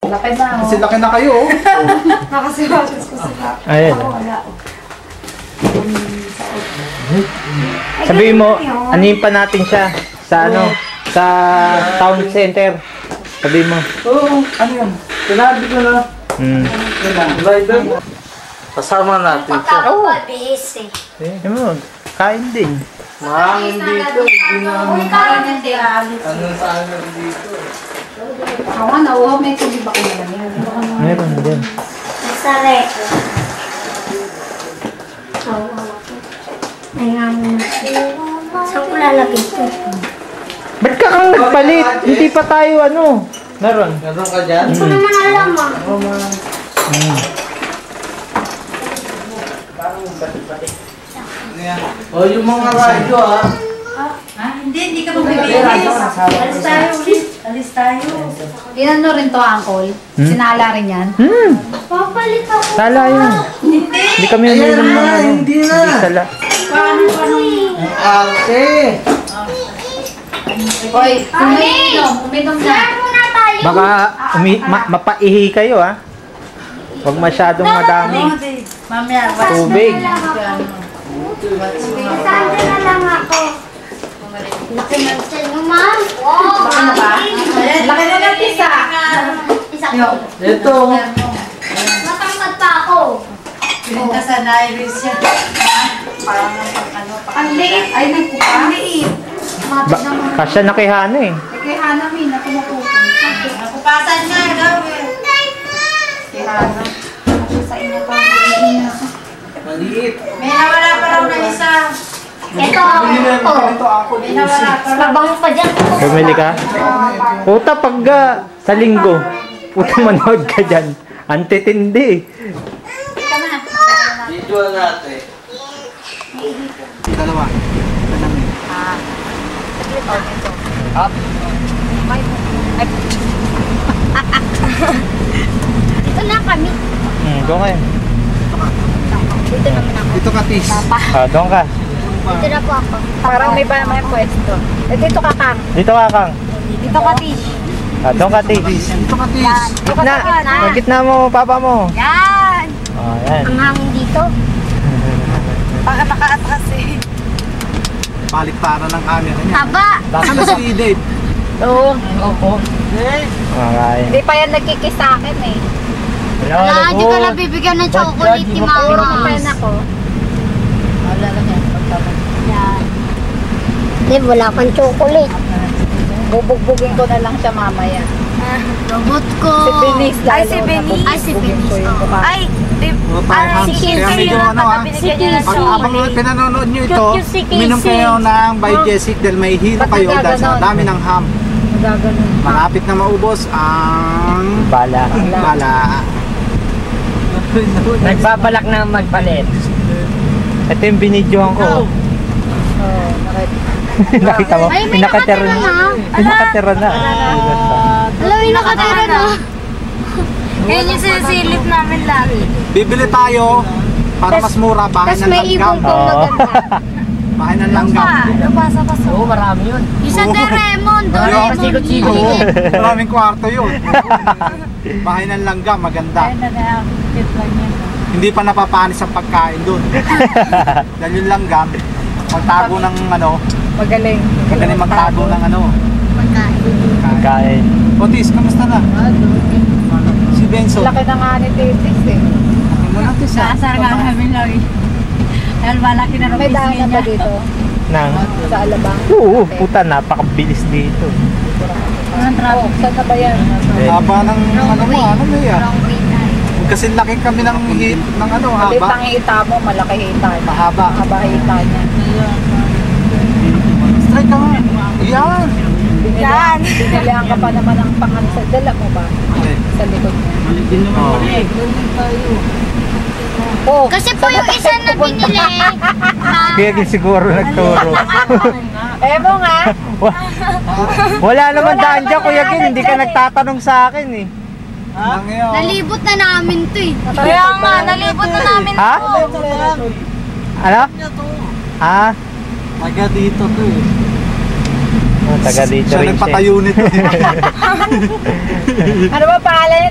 Laki na, oh. Kasi laki na kayo, oh. Nakasiwagas ko sila. Ayan. Ako wala, oh. Sabihin mo, anin pa natin siya sa ano, sa town center. Sabihin mo. Oo, ano yun? Sinabi ko na. Rider. Kasama natin siya. Pagka pa, bihis eh. Sabihin mo, kain din. Mahangin dito. Hindi na. Uy, kain na din. Ano sa amin dito? Ako nga, nauhaw. May tubig ba ko na lang yan? Meron din. Nasa reko. Ay nga muna. Saan ko lalagay ito? Ba't ka kang nagpalit? Hindi pa tayo ano. Meron. Meron ka dyan? Ito naman alam ah. Oh, yung mga radyo ah. Hindi ka magbibigay. Alis tayo ulit. Alis tayo. Inano rin to, Uncle? Sinala rin yan? Papalit ako. Sala yun. Hindi kami uminom ng ano. Hindi na. Hindi sala. Paano? Ate! Hoy, uminom na. Saan muna tayo? Baka mapaihi kayo ha. Huwag masyadong madami. Mamaya, Tubig. Saan na lang ako? Laki ng tiyan mo, ma'am. Wow! Laki na ba? Laki na ng pisa. Isa ko. Ito. Matangkad pa ako. Pinita sa Iris yan. Parang ano. Ang liit. Ay, nagpupa. Ang liit. Kasya na kay Hana eh. Kay Hana, Min, na pumupupan. Nakupasan nga, gawin. Kay Hana. Kasi sa inyo pa. Maliit. May nawala pa raw na isa. Ito ako. May nawala pa raw. Mabango pa dyan. Bumili ka? Puta pag sa linggo. Puta manood ka dyan. Antitindi. Video natin. Dalawa. Up. Dito na kami. Doon kayo. Dito naman ako. Dito ka, Tis. Doon ka. Dito na po ako. Parang may ba may pwesto. Dito ka, Kang. Dito ka, Kang. Dito ka, Tish. Doon ka, Tis. Dito ka, Tis. Gitna. Sa gitna mo, papa mo. Yan! Yan. Ang hangin dito. Baka naka-atras eh. Baliktaran ng camera niya. Taba! Ano si Dave? Oo. Opo. Okay. Hindi pa yan nagkikis sa akin eh. Wala, hindi ka lang bibigyan ng chocolate ni Mama. Pen ako. Wala lang yan. Yan. Dave, wala kang chocolate. Bubugbugin ko na lang siya mamaya. Robot ko. Si Binis lalo. Ay, si Binis. Ay, si Binis. Ay, si Kim. Kaya medyo ano ah. Pag habang pinanonood nyo ito, minom kayo ng by Jessic dahil may hilo kayo dahil sa dami ng ham. Gaganon. Malapit na maubos ang Bala. bala. Nagbabalak na magpalit. Ito yung binidyohan ko. Oh, Nakita mo? Ay, may Pinakatira nakatira na. na. Pinakatira na. Alam mo yung nakatira na. Yan yung sinisilip namin lagi. Bibili tayo para mas mura. Bahay Tapos ng may langgam. ibon pong maganda. Bahay ng langgam. Nabasa-basa. Oo, marami yun. Yung sa Doraemon. Doraemon. Oo, maraming kwarto yun. Bahay ng langgam, maganda. Ayun na na. Cute lang yan. Hindi pa napapanis ang pagkain doon. Dahil yung langgam, magtago ng ano, Magaling. magaling magtago ng ano. Kain. Otis, kamusta na? Si Benzo. Laki na nga ni Titis eh. Laki mo na, Tis. Naasar nga namin lagi. Dahil malaki na rin. May daan na ba dito? Nang? Sa Alabang? Oo, puta, napakabilis dito. Anong traffic? Saan na ba yan? Haba ng ano mo, ano mo yan? Wrong way tayo. Kasi laki kami ng hit, ng ano, Maliit haba. ang hita mo, malaki hita. Mahaba. Mahaba hita niya. Strike ka nga. Yan. Binilihan ka pa naman ang pangalan sa dala mo ba? Sa likod niya. Oh, Kasi po yung isa na binili. Kaya siguro nagturo. mo nga. Wala naman daan dyan, Kuya Gin. Hindi ka nagtatanong sa akin eh. Nalibot na namin to eh. Kaya nga, nalibot na namin Ha? Ano? Ah? Taga dito to eh. Taga dito Siya rin siya. nagpatayo nito. Ano ba pangalan niya?